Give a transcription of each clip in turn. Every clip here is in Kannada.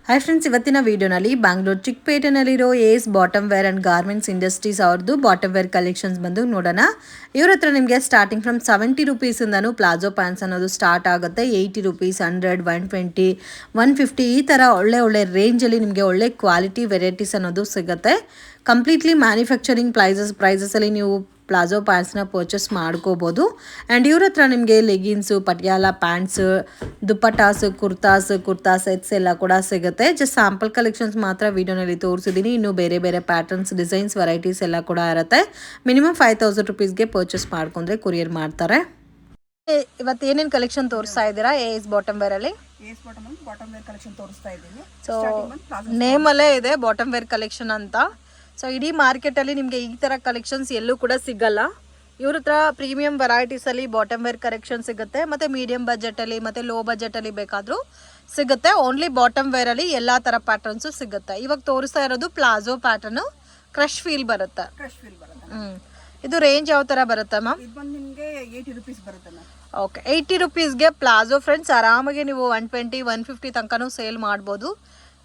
ಹಾಯ್ ಫ್ರೆಂಡ್ಸ್, ಇವತ್ತಿನ ವಿಡಿಯೋನಲ್ಲಿ ಬ್ಯಾಂಗ್ಳೂರ್ ಚಿಕ್ಕಪೇಟೆನಲ್ಲಿರೋ Ace bottom wear and garments industries ಅವ್ರದ್ದು ಬಾಟಮ್ ವೇರ್ ಕಲೆಕ್ಷನ್ಸ್ ಬಂದು ನೋಡೋಣ. ಇವ್ರ ಹತ್ರ ನಿಮಗೆ ಸ್ಟಾರ್ಟಿಂಗ್ ಫ್ರಮ್ 70 ರುಪೀಸಿಂದನೂ ಪ್ಲಾಜೋ ಪ್ಯಾಂಟ್ಸ್ ಅನ್ನೋದು ಸ್ಟಾರ್ಟ್ ಆಗುತ್ತೆ. 80 ರುಪೀಸ್, 100, 120, 150 ಈ ಥರ ಒಳ್ಳೆ ರೇಂಜಲ್ಲಿ ನಿಮಗೆ ಒಳ್ಳೆ ಕ್ವಾಲಿಟಿ ವೆರೈಟೀಸ್ ಅನ್ನೋದು ಸಿಗುತ್ತೆ. ಕಂಪ್ಲೀಟ್ಲಿ ಮ್ಯಾನುಫ್ಯಾಕ್ಚರಿಂಗ್ ಪ್ರೈಸಸಲ್ಲಿ ನೀವು ಪ್ಲಾಜೋ ಪ್ಯಾಂಟ್ಸ್ನ ಪರ್ಚೇಸ್ ಮಾಡ್ಕೋಬೋದು. ಆ್ಯಂಡ್ ಇವ್ರ ಹತ್ರ ನಿಮಗೆ leggings, Patiala pants, dupattas, kurta sets ಎಲ್ಲ ಕೂಡ ಸಿಗುತ್ತೆ. ಜಸ್ಟ್ ಸ್ಯಾಂಪಲ್ ಕಲೆಕ್ಷನ್ಸ್ ಮಾತ್ರ ವಿಡಿಯೋನಲ್ಲಿ ತೋರಿಸಿದ್ದೀನಿ. ಇನ್ನು ಬೇರೆ ಪ್ಯಾಟರ್ನ್ಸ್, ಡಿಸೈನ್ಸ್, ವೆರೈಟೀಸ್ ಎಲ್ಲ ಕೂಡ ಇರುತ್ತೆ. ಮಿನಿಮಮ್ 5000 ರುಪೀಸ್ಗೆ ಪರ್ಚೇಸ್ ಮಾಡ್ಕೊಂಡ್ರೆ ಕೊರಿಯರ್ ಮಾಡ್ತಾರೆ. ಇವತ್ತು ಏನೇನು ಕಲೆಕ್ಷನ್ ತೋರಿಸ್ತಾ ಇದ್ದೀರಾ ಏಸ್ ಬಾಟಮ್ ವೇರಲ್ಲಿ? ಬಾಟಮ್ ವೇರ್ ಕಲೆಕ್ಷನ್ ತೋರಿಸ್ತಾ ಇದ್ದೀನಿ. ಸೊ ನೇಮಲ್ಲೇ ಇದೆ ಬಾಟಮ್ ವೇರ್ ಕಲೆಕ್ಷನ್ ಅಂತ. ಸೊ ಇಡೀ ಮಾರ್ಕೆಟಲ್ಲಿ ನಿಮಗೆ ಈ ಥರ ಕಲೆಕ್ಷನ್ಸ್ ಎಲ್ಲೂ ಕೂಡ ಸಿಗಲ್ಲ. ಇವ್ರ ಹತ್ರ ಪ್ರೀಮಿಯಂ ವೆರೈಟೀಸಲ್ಲಿ ಬಾಟಮ್ ವೇರ್ ಕಲೆಕ್ಷನ್ ಸಿಗುತ್ತೆ, ಮತ್ತು ಮೀಡಿಯಂ ಬಜೆಟಲ್ಲಿ ಮತ್ತು ಲೋ ಬಜೆಟಲ್ಲಿ ಬೇಕಾದರೂ ಸಿಗುತ್ತೆ. ಓನ್ಲಿ ಬಾಟಮ್ ವೇರಲ್ಲಿ ಎಲ್ಲ ಥರ ಪ್ಯಾಟರ್ನ್ಸು ಸಿಗುತ್ತೆ. ಇವಾಗ ತೋರಿಸ್ತಾ ಇರೋದು ಪ್ಲಾಜೋ ಪ್ಯಾಟರ್ನು, ಕ್ರಶ್ ಫೀಲ್ ಬರುತ್ತೆ. ಇದು ರೇಂಜ್ ಯಾವ ಥರ ಬರುತ್ತೆ ಮ್ಯಾಮ್? ಇದು ಬಂದು ನಿಮಗೆ 80 ರುಪೀಸ್ ಬರುತ್ತೆ ಮ್ಯಾಮ್. ಓಕೆ, 80 ರುಪೀಸ್ಗೆ ಪ್ಲಾಜೋ ಫ್ರೆಂಡ್ಸ್ ಆರಾಮಾಗಿ ನೀವು 120, 150 ತನಕನೂ ಸೇಲ್ ಮಾಡ್ಬೋದು.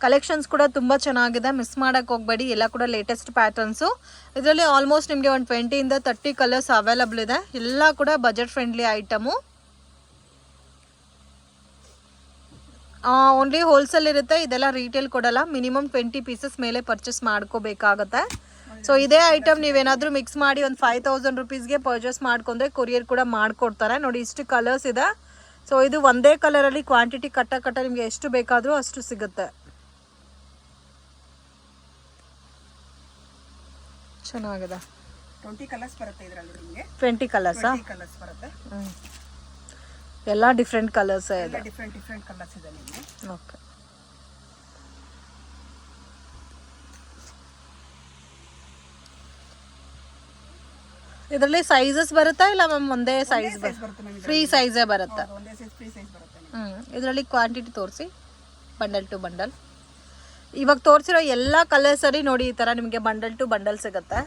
ಕಲೆಕ್ಷನ್ಸ್ ಕೂಡ ತುಂಬ ಚೆನ್ನಾಗಿದೆ, ಮಿಸ್ ಮಾಡೋಕ್ಕೆ ಹೋಗಬೇಡಿ. ಎಲ್ಲ ಕೂಡ ಲೇಟೆಸ್ಟ್ ಪ್ಯಾಟರ್ನ್ಸು. ಇದರಲ್ಲಿ ಆಲ್ಮೋಸ್ಟ್ ನಿಮಗೆ ಒಂದು 20ಇಂದ 30 ಕಲರ್ಸ್ ಅವೈಲಬಲ್ ಇದೆ. ಎಲ್ಲ ಕೂಡ budget friendly item. Only wholesale ಇರುತ್ತೆ, ಇದೆಲ್ಲ ರೀಟೇಲ್ ಕೊಡಲ್ಲ. ಮಿನಿಮಮ್ 20 ಪೀಸಸ್ ಮೇಲೆ ಪರ್ಚೇಸ್ ಮಾಡ್ಕೋಬೇಕಾಗತ್ತೆ. ಸೊ ಇದೇ ಐಟಮ್ ನೀವೇನಾದರೂ ಮಿಕ್ಸ್ ಮಾಡಿ ಒಂದು 5000 ರುಪೀಸ್ಗೆ ಪರ್ಚೇಸ್ ಮಾಡ್ಕೊಂಡ್ರೆ ಕೊರಿಯರ್ ಕೂಡ ಮಾಡಿಕೊಡ್ತಾರೆ. ನೋಡಿ ಇಷ್ಟು ಕಲರ್ಸ್ ಇದೆ. ಸೊ ಇದು ಒಂದೇ ಕಲರಲ್ಲಿ ಕ್ವಾಂಟಿಟಿ ಕಟ್ಟ ನಿಮಗೆ ಎಷ್ಟು ಬೇಕಾದರೂ ಅಷ್ಟು ಸಿಗುತ್ತೆ. ಚೆನ್ನಾಗಿದೆ. 20 ಕಲರ್ಸ್ ಬರುತ್ತೆ ಇದರಲ್ಲಿ ನಿಮಗೆ. 20 ಕಲರ್ಸಾ? ಕಲರ್ಸ್ ಬರುತ್ತೆ. ಎಲ್ಲ ಡಿಫ್ರೆಂಟ್ ಕಲರ್ಸ್ ಇದೆ. ಡಿಫ್ರೆಂಟ್ ಕಲರ್ಸ್ ಇದೆ ನಿಮಗೆ. ಓಕೆ, ಇದರಲ್ಲಿ ಸೈಜಸ್ ಬರುತ್ತಾ ಇಲ್ಲ ಮ್ಯಾಮ್? ಒಂದೇ ಸೈಜ್ ಬರುತ್ತೆ, ಫ್ರೀ ಸೈಜೇ ಬರುತ್ತೆ. ಒಂದೇ ಸೈಜ್ ಫ್ರೀ ಸೈಜ್ ಬರುತ್ತೆ. ಇದರಲ್ಲಿ ಕ್ವಾಂಟಿಟಿ ತೋರಿಸಿ, ಬಂಡಲ್ ಟು ಬಂಡಲ್. ಇವಾಗ ತೋರಿಸಿರೋ ಎಲ್ಲ ಕಲರ್ಸಲ್ಲಿ ನೋಡಿ ಈ ಥರ ನಿಮಗೆ ಬಂಡಲ್ ಟು ಬಂಡಲ್ ಸಿಗುತ್ತೆ.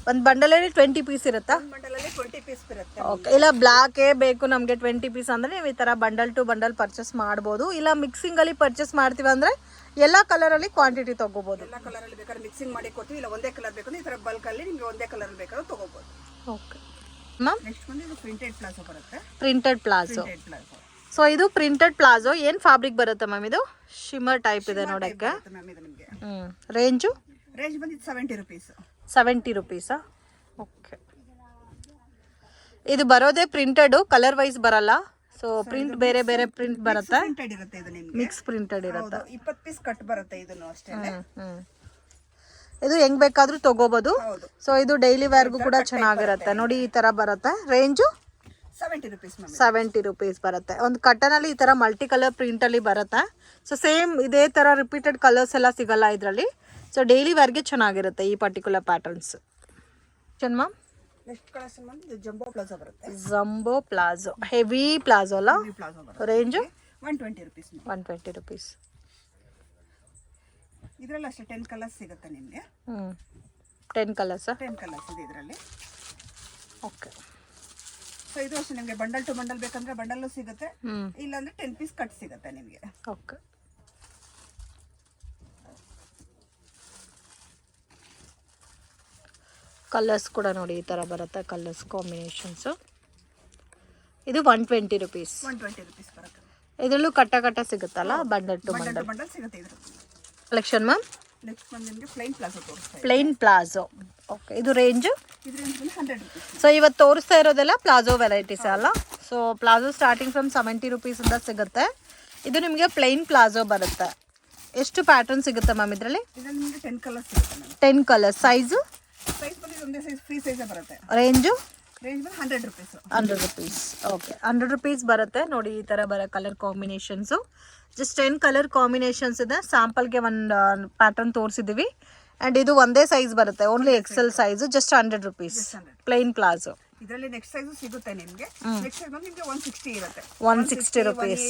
ಒಂದು ಬಂಡಲಲ್ಲಿ 20 ಪೀಸ್ ಇರುತ್ತಾ? ಬಂಡಲಲ್ಲಿ 20 ಪೀಸ್ ಬರುತ್ತೆ. ಓಕೆ, ಇಲ್ಲ ಬ್ಲಾಕೇ ಬೇಕು ನಮಗೆ 20 ಪೀಸ್ ಅಂದರೆ ನೀವು ಈ ಥರ ಬಂಡಲ್ ಟು ಬಂಡಲ್ ಪರ್ಚೇಸ್ ಮಾಡ್ಬೋದು. ಇಲ್ಲ ಮಿಕ್ಸಿಂಗಲ್ಲಿ ಪರ್ಚೇಸ್ ಮಾಡ್ತೀವಿ ಅಂದರೆ ಎಲ್ಲ ಕಲರಲ್ಲಿ ಕ್ವಾಂಟಿಟಿ ತೊಗೋಬೋದು. ಎಲ್ಲ ಕಲರಲ್ಲಿ ಬೇಕಾದ್ರೆ ಮಿಕ್ಸಿಂಗ್ ಮಾಡಿ ಕೊಡ್ತೀವಿ. ಇಲ್ಲ ಒಂದೇ ಕಲರ್ ಬೇಕು ಈ ಥರ ಬಲ್ಕಲ್ಲಿ ನಿಮಗೆ ಒಂದೇ ಕಲರ್ ಬೇಕಾದ್ರೆ ತೊಗೋಬೋದು. ಓಕೆ ಮ್ಯಾಮ್, ನೆಕ್ಸ್ಟ್ ಬಂದು ಇದು ಪ್ರಿಂಟೆಡ್ ಪ್ಲಾಜೋ ಬರುತ್ತೆ. Printed palazzo. ಸೊ ಇದು ಪ್ರಿಂಟೆಡ್ ಪ್ಲಾಜೋ. ಏನು ಫ್ಯಾಬ್ರಿಕ್ ಬರುತ್ತೆ ಮ್ಯಾಮ್? ಇದು ಶಿಮ್ಮರ್ ಟೈಪ್ ಇದೆ ನೋಡೋಕ್ಕೆ. ರೇಂಜು? ರೇಂಜ್ ಬಂದು 70 ರುಪೀಸ್. 70 ರುಪೀಸಾ? ಓಕೆ, ಇದು ಬರೋದೇ ಪ್ರಿಂಟೆಡು, ಕಲರ್ ವೈಸ್ ಬರಲ್ಲ. ಸೊ ಪ್ರಿಂಟ್ ಬೇರೆ ಪ್ರಿಂಟ್ ಬರುತ್ತೆ. ಪ್ರಿಂಟೆಡ್ ಇರುತ್ತೆ ಇದು ನಿಮಗೆ. ಮಿಕ್ಸ್ ಪ್ರಿಂಟೆಡ್ ಇರುತ್ತೆ. 20 ಪೀಸ್ ಕಟ್ ಬರುತ್ತೆ ಇದನ್ನು ಅಷ್ಟೇ. ಇದು ಹೆಂಗ್ ಬೇಕಾದ್ರೂ ತಗೋಬಹುದು. ಸೊ ಇದು ಡೈಲಿ ವೇರ್ಗೂ ಕೂಡ ಚೆನ್ನಾಗಿರುತ್ತೆ. ನೋಡಿ ಈ ತರ ಬರುತ್ತೆ. Range 70 rupees. 70 ರುಪೀಸ್ ಬರುತ್ತೆ. ಒಂದು ಕಟನಲ್ಲಿ ಈ ತರ ಮಲ್ಟಿ ಕಲರ್ ಪ್ರಿಂಟ್ ಅಲ್ಲಿ ಬರುತ್ತೆ. ಸೊ ಸೇಮ್ ಇದೇ ತರ ರಿಪೀಟೆಡ್ ಕಲರ್ಸ್ ಎಲ್ಲ ಸಿಗಲ್ಲ ಇದರಲ್ಲಿ. ಸೊ ಡೈಲಿ ವೇರ್ಗೆ ಚೆನ್ನಾಗಿರುತ್ತೆ ಈ particular patterns. Ma'am, next collection ಬಂದು ಜಂಬೋ ಪ್ಲಾಜೋ ಬರುತ್ತೆ. ಜಂಬೋ ಪ್ಲಾಜೋ, ಹೆವಿ ಪ್ಲಾಜೋ ಅಲ್ಲ? Range 120 rupees. 120 ರುಪೀಸ್. ಇದರಲ್ಲಿ ಅಷ್ಟೇ 10 ಕಲರ್ಸ್ ಸಿಗುತ್ತೆ ನಿಮಗೆ. 10 ಕಲರ್ಸ್. 10 ಕಲರ್ಸ್ ಇದೆ ಇದರಲ್ಲಿ. ಓಕೆ, ಸೊ ಇದು ಅಷ್ಟೇ ನಿಮಗೆ ಬಂಡಲ್ ಟು ಬಂಡಲ್ ಬೇಕಂದ್ರೆ ಬಂಡಲ್ಲು ಸಿಗುತ್ತೆ. ಇಲ್ಲಾಂದ್ರೆ 10 ಪೀಸ್ ಕಟ್ ಸಿಗುತ್ತೆ ನಿಮಗೆ. ಓಕೆ, ಕಲರ್ಸ್ ಕೂಡ ನೋಡಿ ಈ ಥರ ಬರುತ್ತೆ. Colours combinations. ಇದು 120 ರುಪೀಸ್. 120 ರುಪೀಸ್ ಬರುತ್ತೆ. ಇದರಲ್ಲೂ ಕಟ್ಟ ಸಿಗುತ್ತಲ್ಲ, ಬಂಡಲ್ ಟು ಬಂಡಲ್ ಸಿಗುತ್ತೆ ಇದರಲ್ಲಿ. Collection ma'am? ನೆಕ್ಸ್ಟ್ ಬಂದು ನಿಮಗೆ ಪ್ಲೈನ್ ಪ್ಲಾಜೋ ತೋರಿಸ್ತಾ ಇದ್ದೀನಿ. Plain palazzo. ಓಕೆ, ಇದು ರೇಂಜು? ಇದು ರೇಂಜ್ ಬಂದು 100 ರುಪೀಸ್. ಸೊ ಇವತ್ತು ತೋರಿಸ್ತಾ ಇರೋದೆಲ್ಲ ಪ್ಲಾಜೋ ವೆರೈಟೀಸ್ ಅಲ್ಲ. ಸೊ ಪ್ಲಾಜೋ ಸ್ಟಾರ್ಟಿಂಗ್ ಫ್ರಮ್ 70 ರುಪೀಸಿಂದ ಸಿಗುತ್ತೆ. ಇದು ನಿಮಗೆ ಪ್ಲೈನ್ ಪ್ಲಾಜೋ ಬರುತ್ತೆ. ಎಷ್ಟು ಪ್ಯಾಟರ್ನ್ ಸಿಗುತ್ತೆ ಮ್ಯಾಮ್ ಇದರಲ್ಲಿ? ಇದರಲ್ಲಿ ನಿಮಗೆ 10 ಕಲರ್ಸ್ ಸಿಗುತ್ತೆ ಮ್ಯಾಮ್. 10 ಕಲರ್ಸ್. ಸೈಜು? ಸೈಜ್ ಬಂದು ಒಂದೇ ಸೈಜ್ ಫ್ರೀ ಸೈಜೇ ಬರುತ್ತೆ. ರೇಂಜು? ರೇಂಜ್ ಬಂದು 100 ರುಪೀಸ್. 100 ರುಪೀಸ್. ಓಕೆ, 100 ರುಪೀಸ್ ಬರುತ್ತೆ. ನೋಡಿ ಈ ಥರ ಬರೋ colour combinations. Just 10 colour combinations ಇದೆ. ಸ್ಯಾಂಪಲ್ಗೆ ಒಂದು ಪ್ಯಾಟರ್ನ್ ತೋರಿಸಿದ್ದೀವಿ. ಆ್ಯಂಡ್ ಇದು ಒಂದೇ ಸೈಜ್ ಬರುತ್ತೆ, only Excel size. Just 100 rupees. Plain palazzo. ಇದರಲ್ಲಿ ನೆಕ್ಸ್ಟ್ ಸೈಜು ಸಿಗುತ್ತೆ ನಿಮಗೆ. ನೆಕ್ಸ್ಟ್ ಸೈಜ್ ಬಂದು ನಿಮಗೆ 160 ಇರುತ್ತೆ. 160 ರುಪೀಸ್.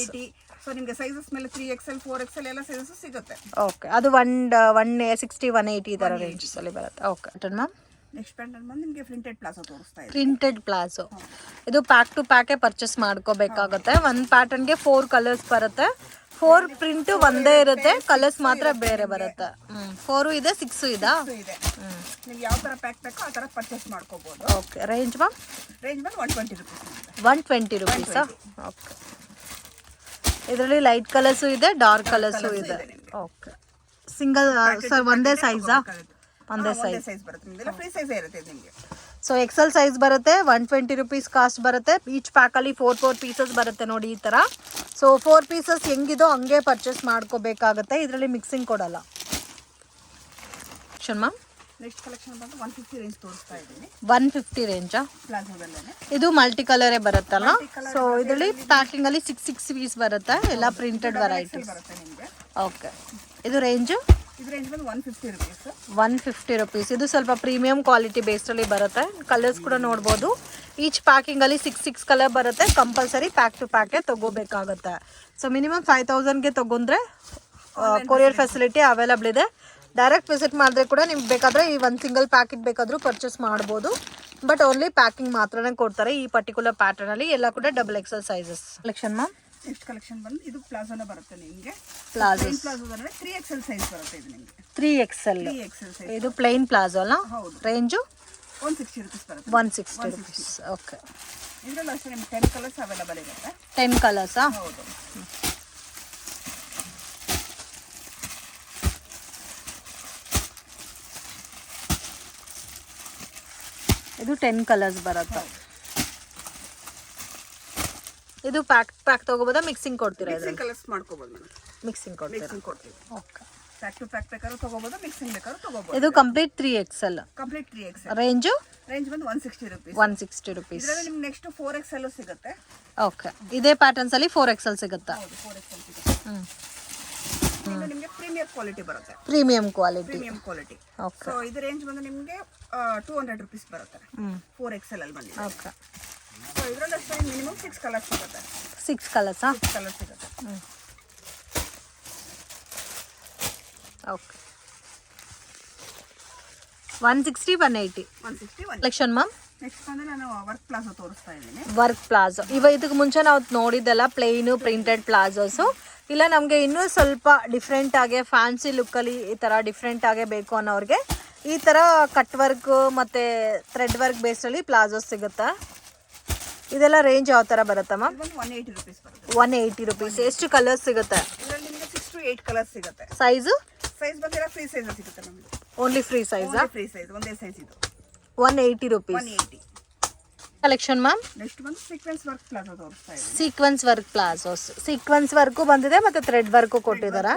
ಸೊ ನಿಮಗೆ ಸೈಜಸ್ ಮೇಲೆ 3XL 4XL ಎಲ್ಲ ಸೈಜಸ್ ಸಿಗುತ್ತೆ. ಓಕೆ, ಅದು 160 180 ಈ ಥರ ರೇಂಜಸ್ ಅಲ್ಲಿ ಬರುತ್ತೆ. ಓಕೆ ಮ್ಯಾಮ್, ನೆಕ್ಸ್ಟ್ ಪ್ಯಾಟರ್ನ್ ಬಂದು ನಿಮಗೆ ಪ್ರಿಂಟೆಡ್ ಪ್ಲಾಜೋ ತೋರಿಸ್ತಾ ಇದೆ. Printed palazzo. ಇದು ಪ್ಯಾಕ್ ಟು ಪ್ಯಾಕೇ ಪರ್ಚೇಸ್ ಮಾಡ್ಕೋಬೇಕಾಗುತ್ತೆ. ಒಂದು ಪ್ಯಾಟರ್ನ್ಗೆ 4 ಕಲರ್ಸ್ ಬರುತ್ತೆ. 4 ಪ್ರಿಂಟ್ ಒಂದೇ ಇರುತ್ತೆ, ಕಲರ್ಸ್ ಮಾತ್ರ ಬೇರೆ ಬರುತ್ತೆ. 4 ಇದೆ, 6 ಇದೆ. ಇದೆ. ನಿಮ್ಗೆ ಯಾವ ತರ ಪ್ಯಾಕ್ ಬೇಕೋ ಆ ತರ ಪರ್ಚೇಸ್ ಮಾಡ್ಕೋಬಹುದು. ಓಕೆ. Range ma'am? ರೇಂಜ್ ಬಂದು 120 ರುಪೀಸ್. 120 ರುಪೀಸಾ? ಓಕೆ. ಇದರಲ್ಲಿ ಲೈಟ್ ಕಲರ್ಸು ಇದೆ, ಡಾರ್ಕ್ ಕಲರ್ಸು ಇದೆ. ಓಕೆ. ಸಿಂಗಲ್ ಸರ್ ಒಂದೇ ಸೈಜಾ? ಒಂದೇ ಸೈಜ್ ಬರುತ್ತೆ. ನಿಮ್ದೆಲ್ಲ ಫ್ರೀ ಸೈಜ್ ಇರುತ್ತೆ ನಿಮಗೆ. ಸೊ ಎಕ್ಸೆಲ್ ಸೈಜ್ ಬರುತ್ತೆ, 120 ರುಪೀಸ್ ಕಾಸ್ಟ್ ಬರುತ್ತೆ. ಈಚ್ ಪ್ಯಾಕಲ್ಲಿ 4 ಪೀಸಸ್ ಬರುತ್ತೆ ನೋಡಿ ಈ ಥರ. ಸೊ 4 ಪೀಸಸ್ ಹೆಂಗಿದೋ ಹಂಗೆ ಪರ್ಚೇಸ್ ಮಾಡ್ಕೋಬೇಕಾಗುತ್ತೆ, ಇದರಲ್ಲಿ ಮಿಕ್ಸಿಂಗ್ ಕೊಡಲ್ಲ. ಮ್ಯಾಮ್ ನೆಕ್ಸ್ಟ್ ಕಲೆಕ್ಷನ್ ಬಂದು 150 ರೇಂಜ್ ತೋರಿಸ್ತಾ ಇದ್ದೀನಿ. 150 ರೇಂಜಾ? ಪ್ಲಾಜೋದಲ್ಲೇ ಇದು ಮಲ್ಟಿ ಕಲರೇ ಬರುತ್ತಲ್ಲ. ಸೊ ಇದರಲ್ಲಿ ಪ್ಯಾಕಿಂಗ್ ಅಲ್ಲಿ 6 ಪೀಸ್ ಬರುತ್ತೆ, ಎಲ್ಲ ಪ್ರಿಂಟೆಡ್ ವೆರೈಟೀಸ್ ಬರುತ್ತೆ ನಿಮಗೆ. ಓಕೆ. ಇದು ರೇಂಜು? ಇದು ರೇಂಜ್ ಬಂದು 150 ರುಪೀಸ್. 150 ರುಪೀಸ್. ಇದು ಸ್ವಲ್ಪ ಪ್ರೀಮಿಯಂ ಕ್ವಾಲಿಟಿ ಬೇಸ್ಡಲ್ಲಿ ಬರುತ್ತೆ. ಕಲರ್ಸ್ ಕೂಡ ನೋಡ್ಬೋದು. ಈಚ್ ಪ್ಯಾಕಿಂಗಲ್ಲಿ 6 ಕಲರ್ ಬರುತ್ತೆ. ಕಂಪಲ್ಸರಿ ಪ್ಯಾಕ್ ಟು ಪ್ಯಾಕೆ ತೊಗೋಬೇಕಾಗುತ್ತೆ. ಸೊ ಮಿನಿಮಮ್ 5000ಗೆ ತೊಗೊಂಡ್ರೆ ಕೊರಿಯರ್ ಫೆಸಿಲಿಟಿ ಅವೈಲಬಲ್ ಇದೆ. ಡೈರೆಕ್ಟ್ ವಿಸಿಟ್ ಮಾಡಿದ್ರೆ ಕೂಡ ನಿಮ್ಗೆ ಬೇಕಾದರೆ ಈ ಒಂದು ಸಿಂಗಲ್ ಪ್ಯಾಕೆಟ್ ಬೇಕಾದರೂ ಪರ್ಚೇಸ್ ಮಾಡ್ಬೋದು. ಬಟ್ ಓನ್ಲಿ ಪ್ಯಾಕಿಂಗ್ ಮಾತ್ರನೇ ಕೊಡ್ತಾರೆ ಈ ಪರ್ಟಿಕ್ಯುಲರ್ ಪ್ಯಾಟರ್ನಲ್ಲಿ. ಎಲ್ಲ ಕೂಡ XXL sizes. Collection ma'am? Next collection ಬಂದು ಇದು ಪ್ಲಾಜೋನ ಬರುತ್ತೆ ನಿಮಗೆ. ಪ್ಲಾಜೋಸ್ ಪ್ಲಾಜೋದಲ್ಲಿ 3XL ಸೈಜ್ ಬರುತ್ತೆ ಇದು ನಿಮಗೆ. 3XL size. ಇದು ಪ್ಲೈನ್ ಪ್ಲಾಜೋ ಅಲ್ಲ? ಹೌದು. ರೇಂಜು 160 ರುಪೀಸ್ ಬರುತ್ತೆ. 160 ರುಪೀಸ್. ಓಕೆ. ಇದರಲ್ಲಿ ಅಷ್ಟೇ ನಿಮ್ಗೆ 10 ಕಲರ್ಸ್ ಅವೈಲಬಲ್ ಇರುತ್ತೆ. 10 ಕಲರ್ಸಾ? ಹೌದು. ಇದು 10 ಕಲರ್ಸ್ ಬರುತ್ತೆ. ಇದು ಪ್ಯಾಕ್ ತಗೋಬೋದಾ? ಮಿಕ್ಸಿಂಗ್ ಕೊಡ್ತೀರಾ? ಮಿಕ್ಸಿಂಗ್ ಕಲರ್ಸ್ ಮಾಡ್ಕೋಬಹುದು ಮೇಡಮ್. ಮಿಕ್ಸಿಂಗ್ ಕೊಡ್ತೀರಾ? ಮಿಕ್ಸಿಂಗ್ ಕೊಡ್ತೀವಿ. ಓಕೆ. ಪ್ಯಾಕ್ ಟು ಪ್ಯಾಕ್ ಬೇಕಾದ್ರೂ ತಗೋಬಹುದು, ಮಿಕ್ಸಿಂಗ್ ಬೇಕಾದ್ರೂ ತಗೋಬಹುದು. ಇದು complete 3XL. Complete 3XL. Range? Range ಬಂದು 160 ರುಪೀಸ್. 160 ರುಪೀಸ್. ಇದರಲ್ಲಿ ನಿಮ್ಗೆ ನೆಕ್ಸ್ಟ್ 4XL ಸಿಗುತ್ತೆ. ಓಕೆ. ಇದೇ ಪ್ಯಾಟರ್ನ್ಸ್ ಅಲ್ಲಿ 4XL ಸಿಗುತ್ತಾ? ಹೌದು, 4XL ಸಿಗುತ್ತೆ. ಇದು ನಿಮಗೆ ಪ್ರೀಮಿಯಂ ಕ್ವಾಲಿಟಿ ಬರುತ್ತೆ. Premium quality. ಓಕೆ. ಸೊ ಇದು ರೇಂಜ್ ಬಂದು ನಿಮಗೆ 200 ರುಪೀಸ್ ಬರುತ್ತೆ. 4XL ಅಲ್ಲಿ ಬಂದಿದೆ. ಓಕೆ. ಸೊ ಇದರಲ್ಲಿ ಅಷ್ಟೇ ಮಿನಿಮಮ್ 6 ಕಲರ್ಸ್ ಸಿಗುತ್ತೆ. 6 ಕಲರ್ಸಾ? 6 ಕಲರ್ಸ್ ಸಿಗುತ್ತೆ. ಓಕೆ. 160 180 collection ma'am. ನೆಕ್ಸ್ಟ್ ಬಂದು ನಾನು ವರ್ಕ್ ಪ್ಲಾಜೋ ತೋರಿಸ್ತಾ ಇದ್ದೀನಿ. ವರ್ಕ್ ಪ್ಲಾಜೋ ಇದಕ್ಕೆ ಮುಂಚೆ ನಾವು ನೋಡಿದ್ದೆಲ್ಲ ಪ್ಲೇನು ಪ್ರಿಂಟೆಡ್ ಪ್ಲಾಜೋಸು. ಇಲ್ಲ ನಮಗೆ ಇನ್ನೂ ಸ್ವಲ್ಪ ಡಿಫ್ರೆಂಟ್ ಆಗಿ ಫ್ಯಾನ್ಸಿ ಲುಕ್ಕಲ್ಲಿ ಈ ಥರ ಡಿಫ್ರೆಂಟ್ ಆಗೇ ಬೇಕು ಅನ್ನೋರಿಗೆ ಈ ಥರ ಕಟ್ ವರ್ಕ್ ಮತ್ತು ಥ್ರೆಡ್ ವರ್ಕ್ ಬೇಸ್ಡಲ್ಲಿ ಪ್ಲಾಜೋಸ್ ಸಿಗುತ್ತೆ. ಇದೆಲ್ಲ ರೇಂಜ್ ಯಾವ ಥರ ಬರುತ್ತೆ ಮ್ಯಾಮ್? 180 ರುಪೀಸ್ ಬರುತ್ತೆ. 180 ರುಪೀಸ್. ಎಷ್ಟು ಕಲರ್ಸ್ ಸಿಗುತ್ತೆ? ಇದರಲ್ಲಿ ನಿಮಗೆ 6 to 8 ಕಲರ್ಸ್ ಸಿಗುತ್ತೆ. ಸೈಜು? ಸೈಜ್ ಬಂದಿರೋ ಫ್ರೀ ಸೈಜ್ ಸಿಗುತ್ತೆ ನಮಗೆ. ಓನ್ಲಿ ಫ್ರೀ ಸೈಜಾ? ಫ್ರೀ ಸೈಜ್ ಒಂದೇ ಸೈಜ್ ಇದು. 180 ರುಪೀಸ್. 180 collection ma'am. ನೆಕ್ಸ್ಟ್ ಬಂದು ಸೀಕ್ವೆನ್ಸ್ ವರ್ಕ್ ಪ್ಲಾಜೋ ತೋರಿಸ್ತಾ ಇದ್ದೀನಿ. Sequence work palazzos. Sequence work ಬಂದಿದೆ ಮತ್ತು ಥ್ರೆಡ್ ವರ್ಕು ಕೊಟ್ಟಿದ್ದಾರೆ.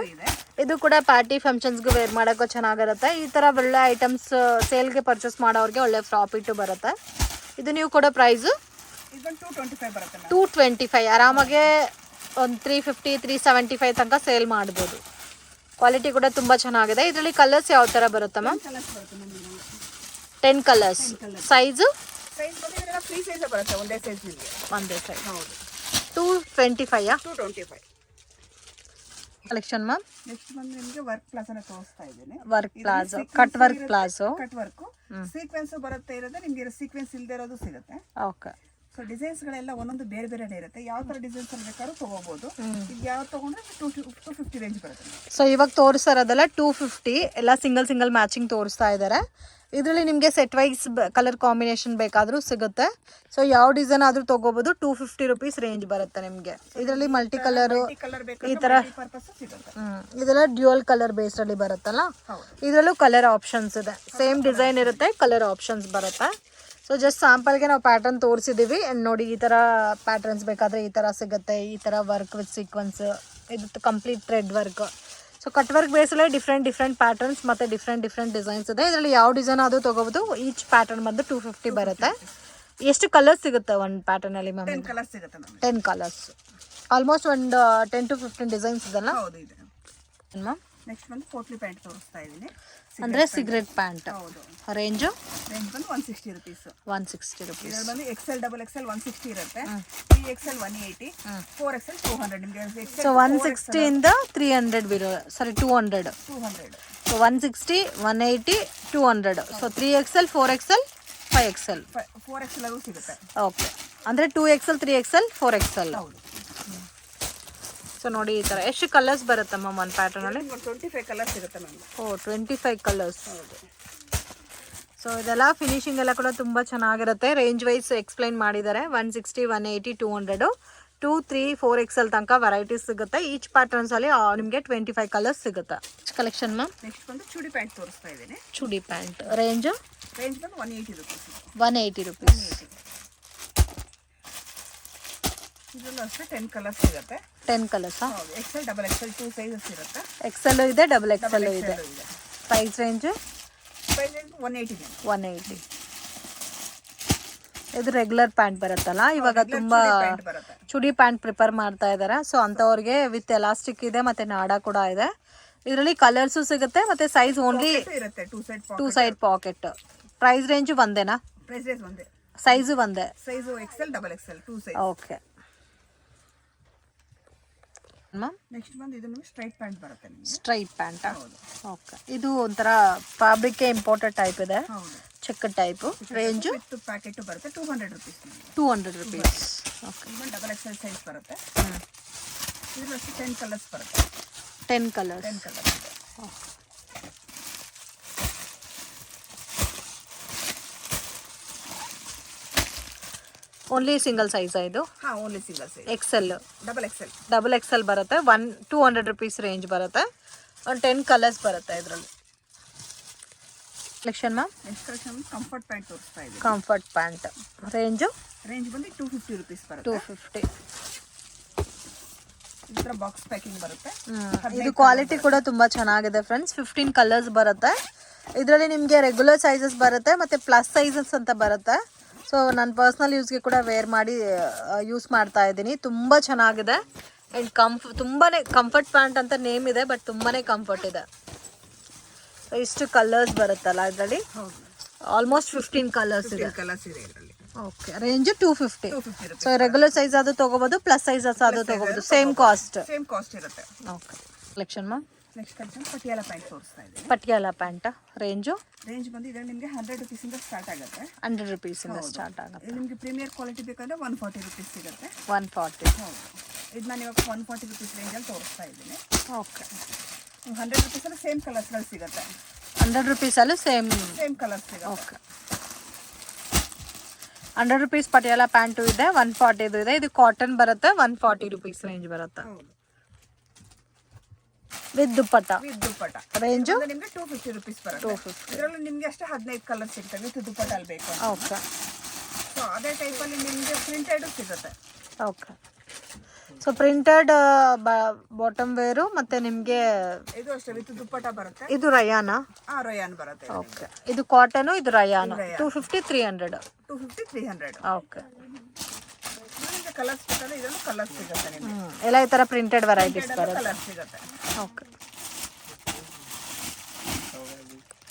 ಇದು ಕೂಡ ಪಾರ್ಟಿ ಫಂಕ್ಷನ್ಸ್ಗೂ ವೇರ್ ಮಾಡೋಕ್ಕೂ ಚೆನ್ನಾಗಿರುತ್ತೆ. ಈ ಥರ ಒಳ್ಳೆ ಐಟಮ್ಸ್ ಸೇಲ್ಗೆ ಪರ್ಚೇಸ್ ಮಾಡೋರಿಗೆ ಒಳ್ಳೆ ಪ್ರಾಫಿಟ್ಟು ಬರುತ್ತೆ. ಇದು ನೀವು ಕೊಡೋ ಪ್ರೈಸು? ಇದೊಂದು 225 ಬರುತ್ತೆ. 225. ಆರಾಮಾಗೆ ಒಂದು 350 375 ತನಕ ಸೇಲ್ ಮಾಡ್ಬೋದು. ಕ್ವಾಲಿಟಿ ಕೂಡ ತುಂಬ ಚೆನ್ನಾಗಿದೆ. ಇದರಲ್ಲಿ ಕಲರ್ಸ್ ಯಾವ ಥರ ಬರುತ್ತೆ ಮ್ಯಾಮ್? 10 ಕಲರ್ಸ್. ಸೈಜು? ಸೈಜ್ ಬಂದಿರೋ ಫ್ರೀ ಸೈಜ್ ಬರುತ್ತೆ. ಒಂದೇ ಸೈಜ್ ನಿಮಗೆ. ಒಂದೇ ಸೈಜ್. ಹೌದು. 225. 225 ಕಲೆಕ್ಷನ್ ಮ್ಯಾಮ್. ನೆಕ್ಸ್ಟ್ ಬಂದು ನಿಮಗೆ ವರ್ಕ್ ಪ್ಲಾಜೋನ ತೋರಿಸ್ತಾ ಇದ್ದೀನಿ. Work palazzo, cut work palazzo. Cut work sequence ಬರುತ್ತೆ ಇರೋದು. ನಿಮಗೆ ಸೀಕ್ವೆನ್ಸ್ ಇಲ್ಲದೆ ಇರೋದು ಸಿಗುತ್ತೆ. ಓಕೆ. ಸೊ ಡಿಸೈನ್ಸ್ ಗಳೆಲ್ಲ ಒಂದೊಂದು ಬೇರೆ ಬೇರೆನೇ ಇರುತ್ತೆ. ಯಾವ ತರ ಡಿಸೈನ್ಸ್ ಅಲ್ಲಿ ಬೇಕಾದ್ರೂ ತಗೋಬಹುದು. ಈಗ ಯಾವ ತಗೊಂಡ್ರೆ 250 ರೇಂಜ್ ಬರುತ್ತೆ. ಸೊ ಇವಾಗ ತೋರಿಸ್ತಾ ಇರೋದೆಲ್ಲ 250. ಎಲ್ಲ ಸಿಂಗಲ್ ಮ್ಯಾಚಿಂಗ್ ತೋರಿಸ್ತಾ ಇದ್ದಾರೆ. ಇದರಲ್ಲಿ ನಿಮಗೆ ಸೆಟ್ ವೈಸ್ ಕಲರ್ ಕಾಂಬಿನೇಷನ್ ಬೇಕಾದರೂ ಸಿಗುತ್ತೆ. ಸೊ ಯಾವ ಡಿಸೈನ್ ಆದರೂ ತೊಗೋಬೋದು. 250 ರುಪೀಸ್ ರೇಂಜ್ ಬರುತ್ತೆ ನಿಮಗೆ. ಇದರಲ್ಲಿ ಮಲ್ಟಿ ಕಲರು ಈ ಥರ ಇದೆಲ್ಲ ಡ್ಯೂಯಲ್ ಕಲರ್ ಬೇಸ್ಡಲ್ಲಿ ಬರುತ್ತಲ್ಲ. ಇದರಲ್ಲೂ ಕಲರ್ ಆಪ್ಷನ್ಸ್ ಇದೆ. ಸೇಮ್ ಡಿಸೈನ್ ಇರುತ್ತೆ, ಕಲರ್ ಆಪ್ಷನ್ಸ್ ಬರುತ್ತೆ. ಸೊ ಜಸ್ಟ್ ಸ್ಯಾಂಪಲ್ಗೆ ನಾವು ಪ್ಯಾಟರ್ನ್ ತೋರಿಸಿದ್ದೀವಿ. ನೋಡಿ ಈ ಥರ ಪ್ಯಾಟರ್ನ್ಸ್ ಬೇಕಾದರೆ ಈ ಥರ ಸಿಗುತ್ತೆ. ಈ ಥರ ವರ್ಕ್ ವಿತ್ ಸೀಕ್ವೆನ್ಸ್, ಇದು complete thread work. So cut work ಬೇಸಲ್ಲೇ ಡಿಫ್ರೆಂಟ್ ಪ್ಯಾಟರ್ನ್ಸ್ ಮತ್ತು ಡಿಫ್ರೆಂಟ್ ಡಿಸೈನ್ಸ್ ಇದೆ. ಇದರಲ್ಲಿ ಯಾವ ಡಿಸೈನ್ ಆದರೂ ತೊಗೋಬೋದು. ಈಚ್ ಪ್ಯಾಟರ್ನ್ ಬಂದು 250 ಬರುತ್ತೆ. ಎಷ್ಟು ಕಲರ್ಸ್ ಸಿಗುತ್ತೆ ಒಂದು ಪ್ಯಾಟರ್ನಲ್ಲಿ ಮ್ಯಾಮ್? 10 ಕಲರ್ಸ್ ಸಿಗುತ್ತೆ ಮ್ಯಾಮ್. 10 ಕಲರ್ಸ್. ಆಲ್ಮೋಸ್ಟ್ ಒಂದು 10 to 15 ಡಿಸೈನ್ಸ್ ಇದೆಲ್ಲ. ಹೌದು ಇದೆ ಮ್ಯಾಮ್. ನೆಕ್ಸ್ಟ್ ಬಂದು ಪೋಟ್ಲಿ ಪ್ಯಾಂಟ್ ತೋರಿಸ್ತಾ ಇದ್ದೀನಿ. ಅಂದರೆ ಸಿಗರೆಟ್ ಪ್ಯಾಂಟ್. ಹೌದು. ರೇಂಜು? ರೇಂಜ್ ಬಂದು 160 ರುಪೀಸ್. 160 ರುಪೀಸ್. ಇದರಲ್ಲಿ ಬಂದು XL XXL 160 ಇರುತ್ತೆ. 3XL 180, 4XL 200. ನಿಮಗೆ ಸೊ 160 ಇಂದ 300 ಬೀರೋ, ಸಾರಿ 200. So 160, 180, 200. So 3XL 4XL 5XL 4XL ಅದು ಸಿಗುತ್ತೆ. ಓಕೆ. ಅಂದರೆ 2XL 3XL 4XL. ಹೌದು. ಸೊ ಸೊ ನೋಡಿ ಈ ಥರ ಎಷ್ಟು ಕಲರ್ಸ್ ಬರುತ್ತಮ್ಮ ಒಂದು ಪ್ಯಾಟರ್ನಲ್ಲಿ? 25 ಕಲರ್ಸ್ ಸಿಗುತ್ತೆ ಮ್ಯಾಮ್. ಓ 25 ಕಲರ್ಸ್. ಹೌದು. ಸೊ ಇದೆಲ್ಲ ಫಿನಿಶಿಂಗ್ ಎಲ್ಲ ಕೂಡ ತುಂಬ ಚೆನ್ನಾಗಿರುತ್ತೆ. ರೇಂಜ್ ವೈಸ್ ಎಕ್ಸ್ಪ್ಲೈನ್ ಮಾಡಿದ್ದಾರೆ. 160, 180, 200, 2, 3, 4XL ತನಕ ವೆರೈಟೀಸ್ ಸಿಗುತ್ತೆ. ಈಚ್ ಪ್ಯಾಟರ್ನ್ಸಲ್ಲಿ ನಿಮಗೆ 25 ಕಲರ್ಸ್ ಸಿಗುತ್ತೆ. Collection ma'am? ನೆಕ್ಸ್ಟ್ ಬಂದು ಚೂಡಿ ಪ್ಯಾಂಟ್ ತೋರಿಸ್ತಾ ಇದ್ದೀನಿ. ಚೂಡಿ ಪ್ಯಾಂಟ್ ರೇಂಜು ಬಂದು 180 ರುಪೀಸ್. 180 ರುಪೀಸ್. ಇದರಲ್ಲೂ ಅಷ್ಟೇ 10 ಕಲರ್ಸ್ ಸಿಗುತ್ತೆ. 10 ಕಲರ್ಸಾ? ಹೌದು. XL, XXL 2 ಸೈಜಸ್ ಇರುತ್ತೆ. XL ಇದೆ, XXL ಇದೆ. Price range? ಪ್ರೈಸ್ ರೇಂಜ್ 180 ಇದೆ. 180. ಇದು ರೆಗ್ಯುಲರ್ ಪ್ಯಾಂಟ್ ಬರುತ್ತಲ್ಲ, ಇವಾಗ ತುಂಬಾ ಚುಡಿ ಪ್ಯಾಂಟ್ ಪ್ರಿಪೇರ್ ಮಾಡ್ತಾ ಇದ್ದಾರೆ. ಸೊ ಅಂಥವ್ರಿಗೆ ವಿತ್ ಎಲಾಸ್ಟಿಕ್ ಇದೆ ಮತ್ತೆ ನಾಡ ಕೂಡ ಇದೆ. ಇದರಲ್ಲಿ ಕಲರ್ಸು ಸಿಗುತ್ತೆ ಮತ್ತೆ ಸೈಜ್ ಓನ್ಲಿ ಇರುತ್ತೆ. 2 ಸೈಡ್ ಪಾಕೆಟ್. ಪ್ರೈಸ್ ರೇಂಜು ಒಂದೇನಾ? ಪ್ರೈಸ್ ರೇಂಜ್ ಒಂದೇ. ಸೈಜು ಒಂದೇ. Size XL, XXL 2 size. Okay ma'am. Next ಬಂದು ಇದು ನಿಮಗೆ ಸ್ಟ್ರೈಟ್ ಪ್ಯಾಂಟ್ ಬರುತ್ತೆ ನಿಮಗೆ. Straight pant. ಓಕೆ. ಇದು ಒಂಥರ ಫ್ಯಾಬ್ರಿಕ್ ಇಂಪೋರ್ಟೆಡ್ ಟೈಪ್ ಇದೆ. ಹೌದು. Check type. Range with packet ಬರುತ್ತೆ 200 ರುಪೀಸ್. 200 ರುಪೀಸ್. ಓಕೆ. ಇದು XXL ಸೈಜ್ ಬರುತ್ತೆ. ಇದರಲ್ಲಿ 10 ಕಲರ್ಸ್ ಬರುತ್ತೆ. 10 colours. 10 colours. Okay. Only single size ಇದು? ಹಾಂ, only single size. XL, XXL ಬರುತ್ತೆ. 200 ರುಪೀಸ್ ರೇಂಜ್ ಬರುತ್ತೆ. ಒಂದು 10 ಕಲರ್ಸ್ ಬರುತ್ತೆ ಇದರಲ್ಲಿ. Collection ma'am? Next collection comfort pant ತೋರಿಸ್ತಾ ಇದೆ. Comfort pant range? ರೇಂಜ್ ಬಂದು 250 ರುಪೀಸ್ ಬರುತ್ತೆ. 250. ಇದರ ಬಾಕ್ಸ್ ಪ್ಯಾಕಿಂಗ್ ಬರುತ್ತೆ. ಇದು ಕ್ವಾಲಿಟಿ ಕೂಡ ತುಂಬ ಚೆನ್ನಾಗಿದೆ ಫ್ರೆಂಡ್ಸ್. 15 ಕಲರ್ಸ್ ಬರುತ್ತೆ. ಇದರಲ್ಲಿ ನಿಮಗೆ ರೆಗ್ಯುಲರ್ ಸೈಜಸ್ ಬರುತ್ತೆ ಮತ್ತು ಪ್ಲಸ್ ಸೈಜಸ್ ಅಂತ ಬರುತ್ತೆ. ಸೊ ನಾನು ಪರ್ಸ್ನಲ್ ಯೂಸ್ಗೆ ಕೂಡ ವೇರ್ ಮಾಡಿ ಯೂಸ್ ಮಾಡ್ತಾ ಇದ್ದೀನಿ. ತುಂಬ ಚೆನ್ನಾಗಿದೆ ಆ್ಯಂಡ್ ತುಂಬಾ ಕಂಫರ್ಟ್ ಪ್ಯಾಂಟ್ ಅಂತ ನೇಮ್ ಇದೆ, ಬಟ್ ತುಂಬಾ ಕಂಫರ್ಟ್ ಇದೆ. ಇಷ್ಟು ಕಲರ್ಸ್ ಬರುತ್ತಲ್ಲ ಇದರಲ್ಲಿ? ಆಲ್ಮೋಸ್ಟ್ 15 ಕಲರ್ಸ್ ಇದೆ. Okay. Range 250. So regular size ಅದು ತೊಗೋಬೋದು, ಪ್ಲಸ್ ಸೈಜಸ್ ಅದು ತೊಗೋಬೋದು. ಸೇಮ್ ಕಾಸ್ಟ್ ಇರುತ್ತೆ. Okay. Collection ma'am? Next collection Patiala pant ತೋರಿಸ್ತಾ ಇದ್ದೀನಿ. Patiala pant range? ರೇಂಜ್ ಬಂದು ಇದರಲ್ಲಿ ನಿಮಗೆ 100 ರುಪೀಸಿಂದ ಸ್ಟಾರ್ಟ್ ಆಗುತ್ತೆ. 100 ರುಪೀಸಿಂದ ಸ್ಟಾರ್ಟ್ ಆಗುತ್ತೆ. ನಿಮಗೆ ಪ್ರೀಮಿಯರ್ ಕ್ವಾಲಿಟಿ ಬೇಕಂದ್ರೆ 140 ರುಪೀಸ್ ಸಿಗುತ್ತೆ. 140. ಹೌದು. ಇದು ನಾನು ಇವಾಗ 140 ರುಪೀಸ್ ರೇಂಜಲ್ಲಿ ತೋರಿಸ್ತಾ ಇದ್ದೀನಿ. ಓಕೆ. 100 ರುಪೀಸಲ್ಲಿ ಸೇಮ್ ಕಲರ್ಸ್ಗಳು ಸಿಗುತ್ತೆ. 100 ರುಪೀಸಲ್ಲೂ ಸೇಮ್ ಕಲರ್ಸ್ ಸಿಗುತ್ತೆ. ಓಕೆ. 100 ರುಪೀಸ್ ಪಟಿಯಾಲ ಪ್ಯಾಂಟು ಇದೆ, 140 ಇದೆ. ಇದು ಕಾಟನ್ ಬರುತ್ತೆ. 140 ರುಪೀಸ್ ರೇಂಜ್ ಬರುತ್ತೆ. With dupatta. ರೇಂಜು ನಿಮಗೆ 250 ರುಪೀಸ್ ಬರುತ್ತೆ. 250. ಇದರಲ್ಲಿ ನಿಮಗೆ ಅಷ್ಟೇ 15 ಕಲರ್ ಸಿಗುತ್ತೆ ವಿತ್ ದುಪ್ಪಟ್ಟ ಅಲ್ಲಿ ಬೇಕು. ಓಕೆ. ಸೊ ಅದೇ ಟೈಪಲ್ಲಿ ನಿಮಗೆ ಪ್ರಿಂಟೆಡ್ ಸಿಗುತ್ತೆ. Okay. So printed bottom wear ಮತ್ತೆ ನಿಮಗೆ ಇದು ಅಷ್ಟೇ ವಿತ್ ದುಪ್ಪಟ್ಟ ಬರುತ್ತೆ. ಇದು ರಯಾನ? ರಯಾನ್ ಬರುತ್ತೆ. ಓಕೆ. ಇದು ಕಾಟನು, ಇದು ರಯಾನ್. 250, 300. 250, 300. ಓಕೆ. ಕಲರ್ಸ್ ಬೇಕಂದ್ರೆ ಇದನ್ನು ಕಲರ್ಸ್ ಸಿಗುತ್ತೆ ನಿಮಗೆ. ಎಲ್ಲ ಈ ಥರ ಪ್ರಿಂಟೆಡ್ ವೆರೈಟೀಸ್ ಬರುತ್ತೆ. ಕಲರ್ಸ್ ಸಿಗುತ್ತೆ. ಓಕೆ.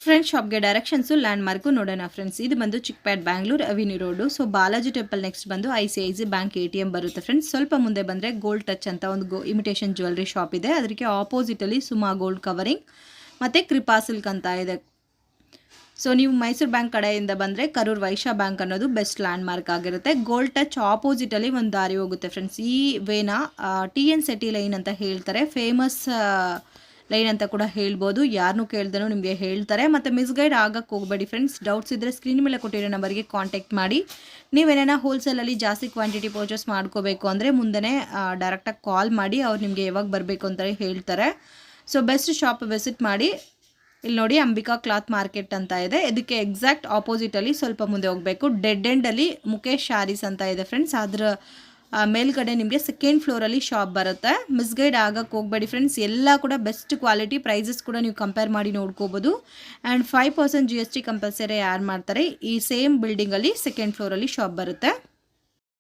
ಫ್ರೆಂಡ್ಸ್ ಶಾಪ್ಗೆ ಡೈರೆಕ್ಷನ್ಸು ಲ್ಯಾಂಡ್ ಮಾರ್ಕು ನೋಡೋಣ ಫ್ರೆಂಡ್ಸ್. ಇದು ಬಂದು Chickpet Bangalore avenue road. So Balaji temple next ಬಂದು ICICI ಬ್ಯಾಂಕ್ ATM ಬರುತ್ತೆ ಫ್ರೆಂಡ್ಸ್. ಸ್ವಲ್ಪ ಮುಂದೆ ಬಂದರೆ ಗೋಲ್ಡ್ ಟಚ್ ಅಂತ ಒಂದು ಇಮಿಟೇಷನ್ ಜ್ಯುವೆಲ್ರಿ ಶಾಪ್ ಇದೆ. ಅದಕ್ಕೆ ಆಪೋಸಿಟಲ್ಲಿ ಸುಮಾ ಗೋಲ್ಡ್ ಕವರಿಂಗ್ ಮತ್ತು ಕೃಪಾ ಸಿಲ್ಕ್ ಅಂತ ಇದೆ. ಸೊ ನೀವು ಮೈಸೂರು ಬ್ಯಾಂಕ್ ಕಡೆಯಿಂದ ಬಂದರೆ ಕರೂರ್ ವೈಶ್ಯ ಬ್ಯಾಂಕ್ ಅನ್ನೋದು ಬೆಸ್ಟ್ ಲ್ಯಾಂಡ್ ಮಾರ್ಕ್ ಆಗಿರುತ್ತೆ. ಗೋಲ್ಡ್ ಟಚ್ ಆಪೋಸಿಟಲ್ಲಿ ಒಂದು ದಾರಿ ಹೋಗುತ್ತೆ ಫ್ರೆಂಡ್ಸ್. ಈ ವೇನ TN City ಲೈನ್ ಅಂತ ಹೇಳ್ತಾರೆ. ಫೇಮಸ್ ಲೈನ್ ಅಂತ ಕೂಡ ಹೇಳ್ಬೋದು. ಯಾರನ್ನೂ ಕೇಳ್ದನೂ ನಿಮಗೆ ಹೇಳ್ತಾರೆ. ಮತ್ತು ಮಿಸ್ಗೈಡ್ ಆಗಕ್ಕೆ ಹೋಗಬೇಡಿ ಫ್ರೆಂಡ್ಸ್. ಡೌಟ್ಸ್ ಇದ್ದರೆ ಸ್ಕ್ರೀನ್ ಮೇಲೆ ಕೊಟ್ಟಿರೋ ನಂಬರ್ಗೆ ಕಾಂಟ್ಯಾಕ್ಟ್ ಮಾಡಿ. ನೀವೇನೇನೋ ಹೋಲ್ಸೇಲಲ್ಲಿ ಜಾಸ್ತಿ ಕ್ವಾಂಟಿಟಿ ಪರ್ಚೇಸ್ ಮಾಡ್ಕೋಬೇಕು ಅಂದರೆ ಮುಂದೆ ಡೈರೆಕ್ಟಾಗಿ ಕಾಲ್ ಮಾಡಿ ಅವ್ರು ನಿಮಗೆ ಯಾವಾಗ ಬರಬೇಕು ಅಂತ ಹೇಳ್ತಾರೆ. ಸೊ ಬೆಸ್ಟ್ ಶಾಪ್ ವಿಸಿಟ್ ಮಾಡಿ. ಇಲ್ಲಿ ನೋಡಿ ಅಂಬಿಕಾ ಕ್ಲಾತ್ ಮಾರ್ಕೆಟ್ ಅಂತ ಇದೆ. ಇದಕ್ಕೆ ಎಕ್ಸಾಕ್ಟ್ ಆಪೋಸಿಟಲ್ಲಿ ಸ್ವಲ್ಪ ಮುಂದೆ ಹೋಗಬೇಕು. ಡೆಡ್ ಎಂಡಲ್ಲಿ ಮುಖೇಶ್ ಶಾರೀಸ್ ಅಂತ ಇದೆ ಫ್ರೆಂಡ್ಸ್. ಅದರ ಮೇಲ್ಗಡೆ ನಿಮಗೆ ಸೆಕೆಂಡ್ ಫ್ಲೋರಲ್ಲಿ ಶಾಪ್ ಬರುತ್ತೆ. ಮಿಸ್ಗೈಡ್ ಆಗಕ್ಕೆ ಹೋಗಬೇಡಿ ಫ್ರೆಂಡ್ಸ್. ಎಲ್ಲ ಕೂಡ ಬೆಸ್ಟ್ ಕ್ವಾಲಿಟಿ, ಪ್ರೈಸಸ್ ಕೂಡ ನೀವು ಕಂಪೇರ್ ಮಾಡಿ ನೋಡ್ಕೋಬೋದು. ಆ್ಯಂಡ್ 5% GST ಕಂಪಲ್ಸರಿ ಆ್ಯಡ್ ಮಾಡ್ತಾರೆ. ಈ ಸೇಮ್ ಬಿಲ್ಡಿಂಗಲ್ಲಿ ಸೆಕೆಂಡ್ ಫ್ಲೋರಲ್ಲಿ ಶಾಪ್ ಬರುತ್ತೆ.